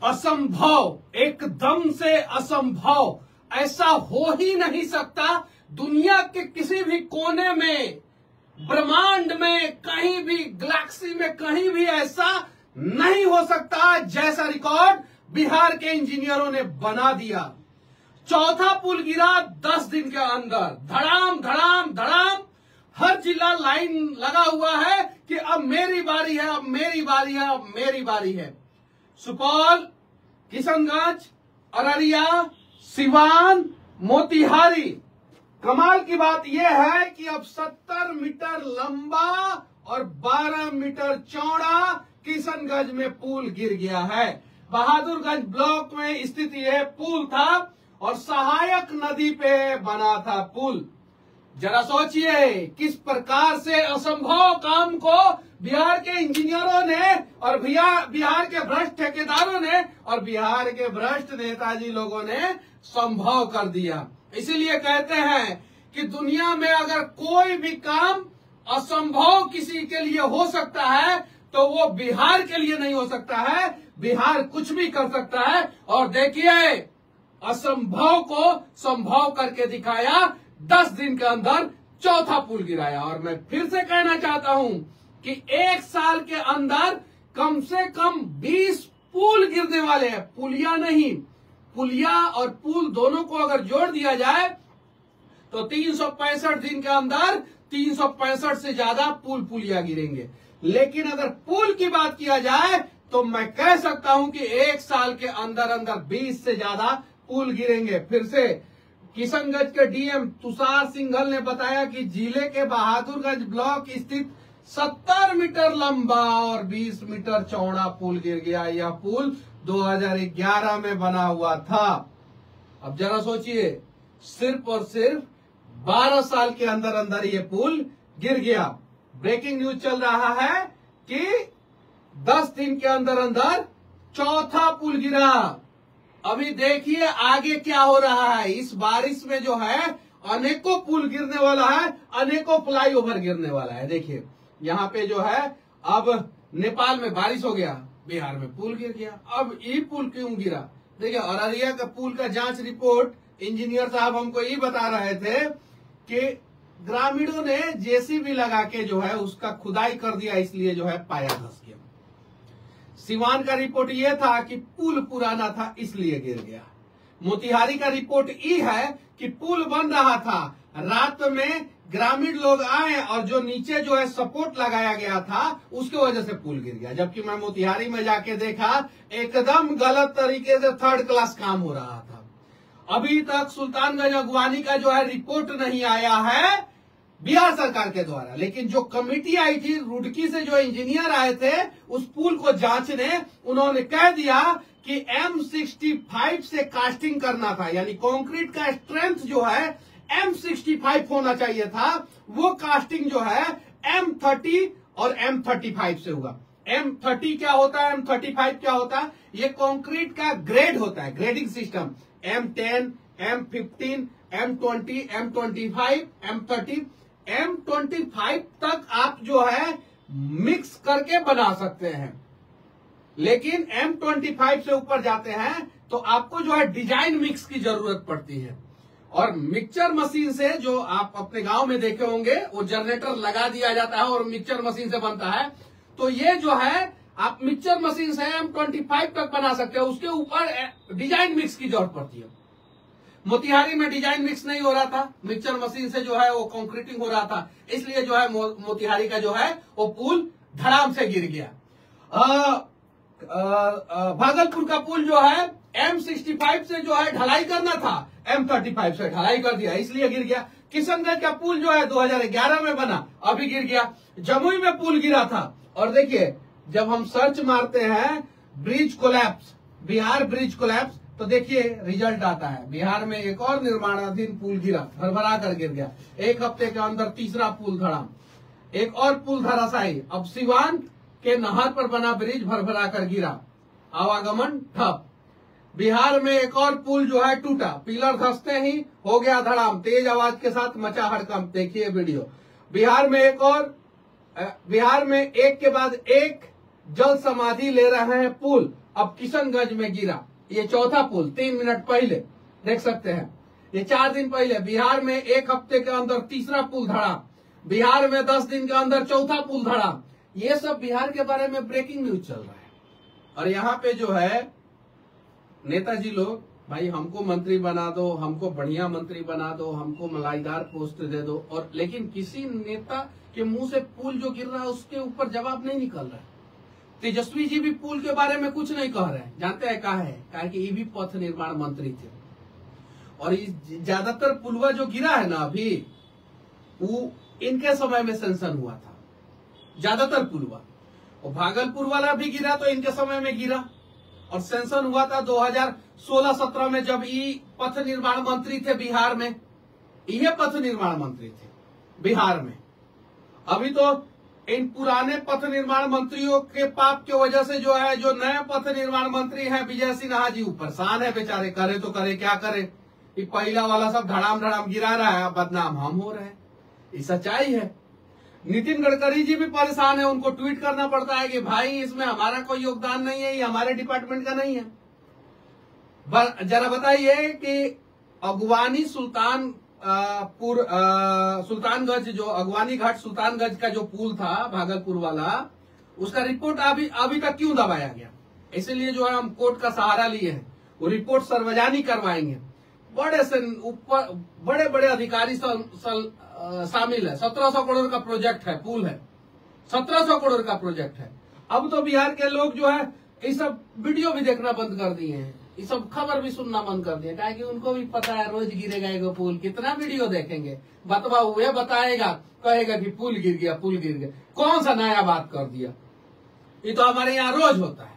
असंभव, एकदम से असंभव, ऐसा हो ही नहीं सकता। दुनिया के किसी भी कोने में, ब्रह्मांड में, कहीं भी, गैलेक्सी में कहीं भी ऐसा नहीं हो सकता जैसा रिकॉर्ड बिहार के इंजीनियरों ने बना दिया। चौथा पुल गिरा 10 दिन के अंदर, धड़ाम धड़ाम धड़ाम। हर जिला लाइन लगा हुआ है कि अब मेरी बारी है, अब मेरी बारी है, अब मेरी बारी है। सुपौल, किशनगंज, अररिया, सिवान, मोतिहारी। कमाल की बात यह है कि अब 70 मीटर लंबा और 12 मीटर चौड़ा किशनगंज में पुल गिर गया है। बहादुरगंज ब्लॉक में स्थित यह पुल था और सहायक नदी पे बना था पुल। जरा सोचिए किस प्रकार से असंभव काम को बिहार के इंजीनियरों ने और बिहार के भ्रष्ट ठेकेदारों ने और बिहार के भ्रष्ट नेताजी लोगों ने संभव कर दिया। इसीलिए कहते हैं कि दुनिया में अगर कोई भी काम असंभव किसी के लिए हो सकता है तो वो बिहार के लिए नहीं हो सकता है। बिहार कुछ भी कर सकता है और देखिए असंभव को संभव करके दिखाया। 10 दिन के अंदर चौथा पुल गिराया। और मैं फिर से कहना चाहता हूं कि 1 साल के अंदर कम से कम 20 पुल गिरने वाले हैं। पुलिया नहीं, पुलिया और पुल दोनों को अगर जोड़ दिया जाए तो 365 दिन के अंदर 365 से ज्यादा पुलिया गिरेंगे। लेकिन अगर पुल की बात किया जाए तो मैं कह सकता हूं कि 1 साल के अंदर अंदर 20 से ज्यादा पुल गिरेंगे। फिर से किशनगंज के डीएम तुषार सिंघल ने बताया कि जिले के बहादुरगंज ब्लॉक स्थित 70 मीटर लंबा और 20 मीटर चौड़ा पुल गिर गया। यह पुल 2011 में बना हुआ था। अब जरा सोचिए, सिर्फ और सिर्फ 12 साल के अंदर अंदर ये पुल गिर गया। ब्रेकिंग न्यूज चल रहा है कि 10 दिन के अंदर अंदर चौथा पुल गिरा। अभी देखिए आगे क्या हो रहा है। इस बारिश में जो है अनेकों पुल गिरने वाला है, अनेकों फ्लाईओवर गिरने वाला है। देखिए यहाँ पे जो है अब नेपाल में बारिश हो गया, बिहार में पुल गिर गया। अब ये पुल क्यों गिरा? देखिए अररिया का पुल का जांच रिपोर्ट इंजीनियर साहब हमको ये बता रहे थे कि ग्रामीणों ने जेसीबी लगा के जो है उसका खुदाई कर दिया, इसलिए जो है पाया धंस गया। सिवान का रिपोर्ट ये था कि पुल पुराना था इसलिए गिर गया। मोतिहारी का रिपोर्ट ये है कि पुल बन रहा था, रात में ग्रामीण लोग आए और जो नीचे जो है सपोर्ट लगाया गया था उसकी वजह से पुल गिर गया। जबकि मैं मोतिहारी में जाके देखा एकदम गलत तरीके से 3rd क्लास काम हो रहा था। अभी तक सुल्तानगंज अगवानी का जो है रिपोर्ट नहीं आया है बिहार सरकार के द्वारा, लेकिन जो कमेटी आई थी रुड़की से, जो इंजीनियर आए थे उस पुल को जांचने, उन्होंने कह दिया कि M65 से कास्टिंग करना था, यानी कंक्रीट का स्ट्रेंथ जो है M65 होना चाहिए था। वो कास्टिंग जो है M30 और M35 से होगा। M30 क्या होता है, M35 क्या होता है? ये कंक्रीट का ग्रेड होता है, grading system. M10, M15, M20, M25, M30, M25 तक आप जो है मिक्स करके बना सकते हैं। लेकिन M25 से ऊपर जाते हैं तो आपको जो है डिजाइन मिक्स की जरूरत पड़ती है। और मिक्सचर मशीन से, जो आप अपने गांव में देखे होंगे, वो जनरेटर लगा दिया जाता है और मिक्सचर मशीन से बनता है। तो ये जो है आप मिक्सचर मशीन से M25 तक बना सकते हो। उसके ऊपर डिजाइन मिक्स की जरूरत पड़ती है। मोतिहारी में डिजाइन मिक्स नहीं हो रहा था, मिक्सचर मशीन से जो है वो कंक्रीटिंग हो रहा था, इसलिए जो है मोतिहारी का जो है वो पुल धड़ाम से गिर गया। भागलपुर का पुल जो है M65 से जो है ढलाई करना था, M35 से ढलाई कर दिया, इसलिए गिर गया। किशनगंज का पुल जो है 2011 में बना, अभी गिर गया। जमुई में पुल गिरा था। और देखिए जब हम सर्च मारते हैं bridge collapse, Bihar bridge collapse, तो देखिए रिजल्ट आता है। बिहार में एक और निर्माणाधीन पुल गिरा, भरभरा कर गिर गया। 1 हफ्ते के अंदर तीसरा पुल धड़ाम, एक और पुल धराशायी। अब सिवान के नहर पर बना ब्रिज भरभरा कर गिरा, आवागमन ठप। बिहार में एक और पुल जो है टूटा, पिलर धंसते ही हो गया धड़ाम, तेज आवाज के साथ मचा हड़कंप। देखिए वीडियो। बिहार में एक के बाद एक जल समाधि ले रहे हैं पुल, अब किशनगंज में गिरा, ये चौथा पुल 3 मिनट पहले देख सकते हैं। ये 4 दिन पहले बिहार में 1 हफ्ते के अंदर तीसरा पुल धड़ा, बिहार में 10 दिन के अंदर चौथा पुल धड़ा। ये सब बिहार के बारे में ब्रेकिंग न्यूज चल रहा है। और यहाँ पे जो है नेताजी लोग, भाई हमको मंत्री बना दो, हमको बढ़िया मंत्री बना दो, हमको मलाईदार पोस्ट दे दो, और लेकिन किसी नेता के मुंह से पुल जो गिर रहा है उसके ऊपर जवाब नहीं निकल रहा है। तेजस्वी जी भी पुल के बारे में कुछ नहीं कह रहे हैं। जानते हैं कहा है कि ये भी पथ निर्माण मंत्री थे। और ज्यादातर पुलवा जो गिरा है ना अभी, वो इनके समय में सेंशन हुआ था, ज्यादातर पुलवा। और भागलपुर वाला भी गिरा तो इनके समय में गिरा, और सेंशन हुआ था 2016-17 में, जब ये पथ निर्माण मंत्री थे बिहार में। ये पथ निर्माण मंत्री थे बिहार में। अभी तो इन पुराने पथ निर्माण मंत्रियों के पाप की वजह से जो है, जो नए पथ निर्माण मंत्री हैं विजय सिन्हा जी, परेशान है बेचारे। करे तो करे क्या करे, ये पहला वाला सब धड़ाम धड़ाम गिरा रहा है, बदनाम हम हो रहे हैं। ये सच्चाई है। नितिन गडकरी जी भी परेशान है, उनको ट्वीट करना पड़ता है कि भाई इसमें हमारा कोई योगदान नहीं है, ये हमारे डिपार्टमेंट का नहीं है। जरा बताइए कि अगवानी सुल्तानगंज, जो अगवानी घाट सुल्तानगंज का जो पुल था भागलपुर वाला, उसका रिपोर्ट अभी तक क्यों दबाया गया? इसीलिए जो है हम कोर्ट का सहारा लिए हैं। वो रिपोर्ट सार्वजनिक करवाएंगे। बड़े बड़े अधिकारी शामिल है। 1700 करोड़ का प्रोजेक्ट है, पुल है, 1700 करोड़ का प्रोजेक्ट है। अब तो बिहार के लोग जो है ये सब वीडियो भी देखना बंद कर दिए हैं, ये सब खबर भी सुनना बंद कर दिए, क्या कि उनको भी पता है रोज गिरेगा एगो पुल, कितना वीडियो देखेंगे। बतवा हुए बताएगा, कहेगा कि पुल गिर गया, पुल गिर गया। कौन सा नया बात कर दिया? ये तो हमारे यहाँ रोज होता है।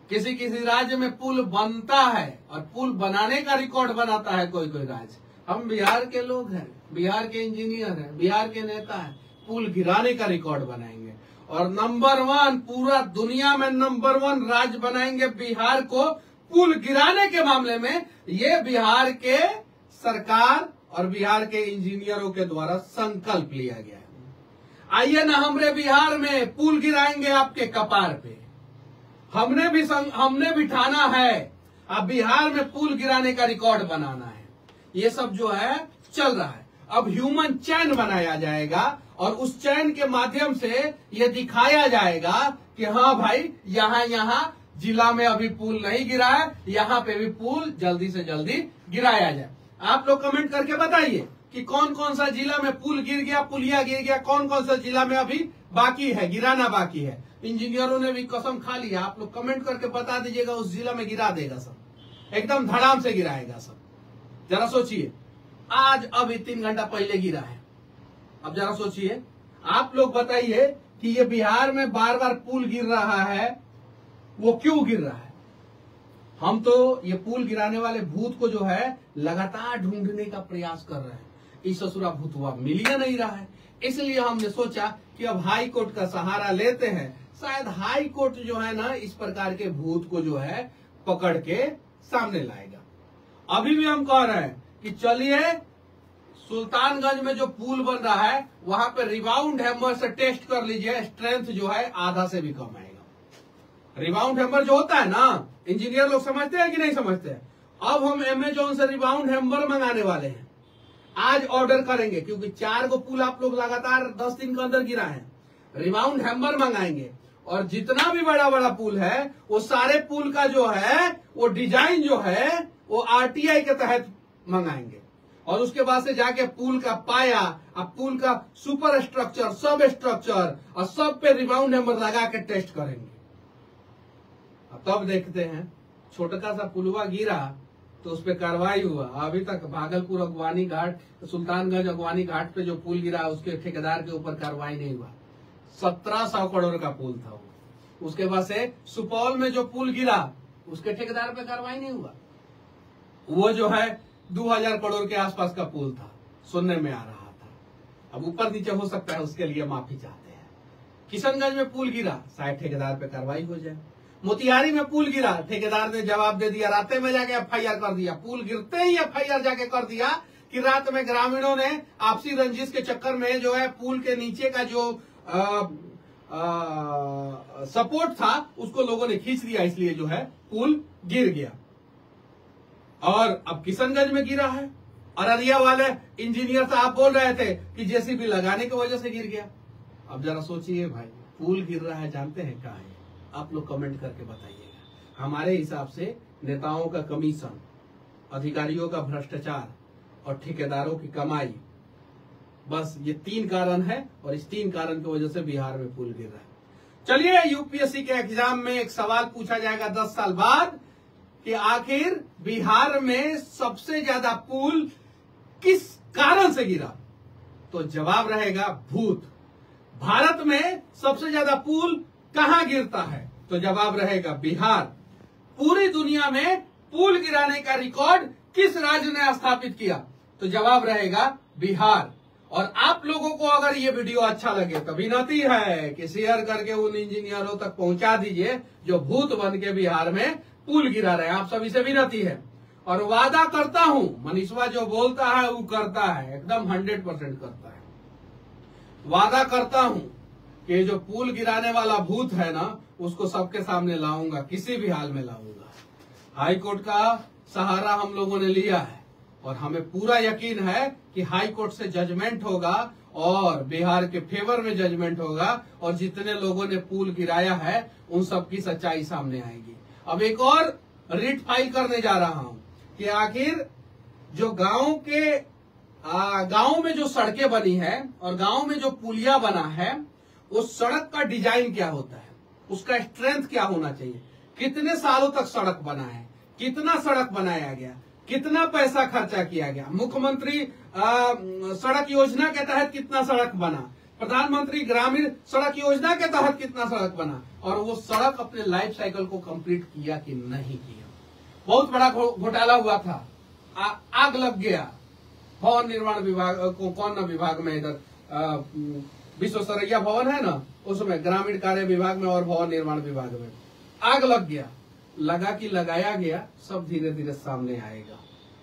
किसी किसी राज्य में पुल बनता है और पुल बनाने का रिकॉर्ड बनाता है कोई राज्य। हम बिहार के लोग हैं, बिहार के इंजीनियर हैं, बिहार के नेता हैं, पुल गिराने का रिकॉर्ड बनाएंगे और नंबर 1, पूरा दुनिया में नंबर 1 राज्य बनाएंगे बिहार को पुल गिराने के मामले में। ये बिहार के सरकार और बिहार के इंजीनियरों के द्वारा संकल्प लिया गया है। आइए ना हमरे बिहार में पुल गिराएंगे आपके कपार पे। हमने भी ठाना है, अब बिहार में पुल गिराने का रिकॉर्ड बनाना है। ये सब जो है चल रहा है। अब ह्यूमन चैन बनाया जाएगा और उस चैन के माध्यम से ये दिखाया जाएगा कि हाँ भाई यहाँ जिला में अभी पुल नहीं गिरा है, यहाँ पे भी पुल जल्दी से जल्दी गिराया जाए। आप लोग कमेंट करके बताइए कि कौन कौन सा जिला में पुल गिर गया, पुलिया गिर गया, कौन कौन सा जिला में अभी बाकी है, गिराना बाकी है। इंजीनियरों ने भी कसम खा लिया। आप लोग कमेंट करके बता दीजिएगा, उस जिला में गिरा देगा सब, एकदम धड़ाम से गिराएगा सब। जरा सोचिए, आज अभी 3 घंटा पहले गिरा है। अब जरा सोचिए, आप लोग बताइए कि ये बिहार में बार बार पुल गिर रहा है, वो क्यों गिर रहा है? हम तो ये पुल गिराने वाले भूत को जो है लगातार ढूंढने का प्रयास कर रहे हैं। इस ससुरा भूतवा मिल ही नहीं रहा है, इसलिए हमने सोचा कि अब हाई कोर्ट का सहारा लेते हैं। शायद हाई कोर्ट जो है ना, इस प्रकार के भूत को जो है पकड़ के सामने लाएगा। अभी भी हम कह रहे हैं कि चलिए सुल्तानगंज में जो पुल बन रहा है वहां पे रिबाउंड हैमर से टेस्ट कर लीजिए, स्ट्रेंथ जो है आधा से भी कम आएगा। रिबाउंड हैमर जो होता है ना, इंजीनियर लोग समझते हैं कि नहीं समझते हैं? अब हम अमेजोन से रिबाउंड हैमर मंगाने वाले हैं, आज ऑर्डर करेंगे, क्योंकि 4 गो पुल आप लोग लगातार 10 दिन के अंदर गिरा है। रिबाउंड हैमर मंगाएंगे और जितना भी बड़ा बड़ा पुल है वो सारे पुल का जो है वो डिजाइन जो है वो आरटीआई के तहत मंगाएंगे और उसके बाद से जाके पुल का पाया, अब पुल का सुपर स्ट्रक्चर, सब स्ट्रक्चर और सब पे रिबाउंड हैमर लगा के टेस्ट करेंगे। अब तब देखते हैं, छोटा सा पुलवा गिरा तो उस पर कार्रवाई हुआ। अभी तक भागलपुर अगवानी घाट, सुल्तानगंज अगवानी घाट पे जो पुल गिरा उसके ठेकेदार के ऊपर कार्रवाई नहीं हुआ। 1700 करोड़ का पुल था वो। उसके बाद से सुपौल में जो पुल गिरा उसके ठेकेदार पे कार्रवाई नहीं हुआ। वो जो है 2000 करोड़ के आसपास का पुल था, सुनने में आ रहा था। अब ऊपर नीचे हो सकता है, उसके लिए माफी चाहते हैं। किशनगंज में पुल गिरा, शायद ठेकेदार पे कार्रवाई हो जाए। मोतिहारी में पुल गिरा, ठेकेदार ने जवाब दे दिया, रात में जाके एफआईआर कर दिया। पुल गिरते ही एफआईआर जाके कर दिया कि रात में ग्रामीणों ने आपसी रंजिश के चक्कर में जो है पुल के नीचे का जो सपोर्ट था उसको लोगों ने खींच लिया, इसलिए जो है पुल गिर गया। और अब किशनगंज में गिरा है। अररिया वाले इंजीनियर साहब बोल रहे थे कि जेसीबी लगाने की वजह से गिर गया। अब जरा सोचिए भाई, पुल गिर रहा है, जानते हैं कहाँ है? आप लोग कमेंट करके बताइएगा। हमारे हिसाब से नेताओं का कमीशन, अधिकारियों का भ्रष्टाचार और ठेकेदारों की कमाई, बस ये 3 कारण है और इस 3 कारण की वजह से बिहार में पुल गिर रहा है। चलिए, यूपीएससी के एग्जाम में एक सवाल पूछा जाएगा 10 साल बाद कि आखिर बिहार में सबसे ज्यादा पुल किस कारण से गिरा? तो जवाब रहेगा भूत। भारत में सबसे ज्यादा पुल कहां गिरता है? तो जवाब रहेगा बिहार। पूरी दुनिया में पुल गिराने का रिकॉर्ड किस राज्य ने स्थापित किया? तो जवाब रहेगा बिहार। और आप लोगों को अगर ये वीडियो अच्छा लगे तो विनती है कि शेयर करके उन इंजीनियरों तक पहुंचा दीजिए जो भूत बन के बिहार में पुल गिरा रहे हैं। आप सभी से विनती है। और वादा करता हूं, मनीषवा जो बोलता है वो करता है, एकदम 100% करता है। वादा करता हूं कि जो पुल गिराने वाला भूत है ना, उसको सबके सामने लाऊंगा, किसी भी हाल में लाऊंगा। हाई कोर्ट का सहारा हम लोगों ने लिया है और हमें पूरा यकीन है कि हाई कोर्ट से जजमेंट होगा और बिहार के फेवर में जजमेंट होगा और जितने लोगों ने पुल गिराया है उन सब की सच्चाई सामने आएगी। अब एक और रिट फाइल करने जा रहा हूं कि आखिर जो गांव में जो सड़कें बनी है और गांव में जो पुलिया बना है, उस सड़क का डिजाइन क्या होता है, उसका स्ट्रेंथ क्या होना चाहिए, कितने सालों तक सड़क बना है, कितना सड़क बनाया गया, कितना पैसा खर्चा किया गया, मुख्यमंत्री सड़क योजना के तहत कितना सड़क बना, प्रधानमंत्री ग्रामीण सड़क योजना के तहत कितना सड़क बना, और वो सड़क अपने लाइफ साइकिल को कंप्लीट किया कि नहीं किया। बहुत बड़ा घोटाला हुआ था, आग लग गया भवन निर्माण विभाग को, कौन ना विभाग में, इधर विश्वेश्वरैया भवन है ना, उसमें ग्रामीण कार्य विभाग में और भवन निर्माण विभाग में आग लग गया। लगा कि लगाया गया, सब धीरे धीरे सामने आएगा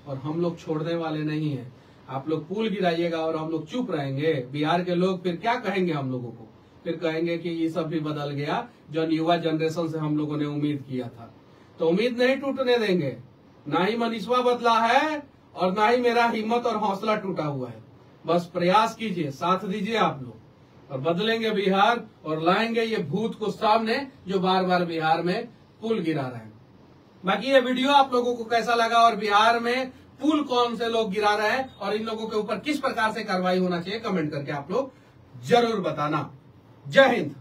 और हम लोग छोड़ने वाले नहीं हैं। आप लोग पुल गिराइएगा और हम लोग चुप रहेंगे, बिहार के लोग फिर क्या कहेंगे हम लोगों को? फिर कहेंगे कि ये सब भी बदल गया, जो युवा जनरेशन से हम लोगों ने उम्मीद किया था। तो उम्मीद नहीं टूटने देंगे, ना ही मनीषवा बदला है और ना ही मेरा हिम्मत और हौसला टूटा हुआ है। बस प्रयास कीजिए, साथ दीजिए आप लोग, और बदलेंगे बिहार और लाएंगे ये भूत को सामने जो बार बार बिहार में पुल गिरा रहे हैं। बाकी ये वीडियो आप लोगों को कैसा लगा और बिहार में पुल कौन से लोग गिरा रहे हैं और इन लोगों के ऊपर किस प्रकार से कार्रवाई होना चाहिए, कमेंट करके आप लोग जरूर बताना। जय हिंद।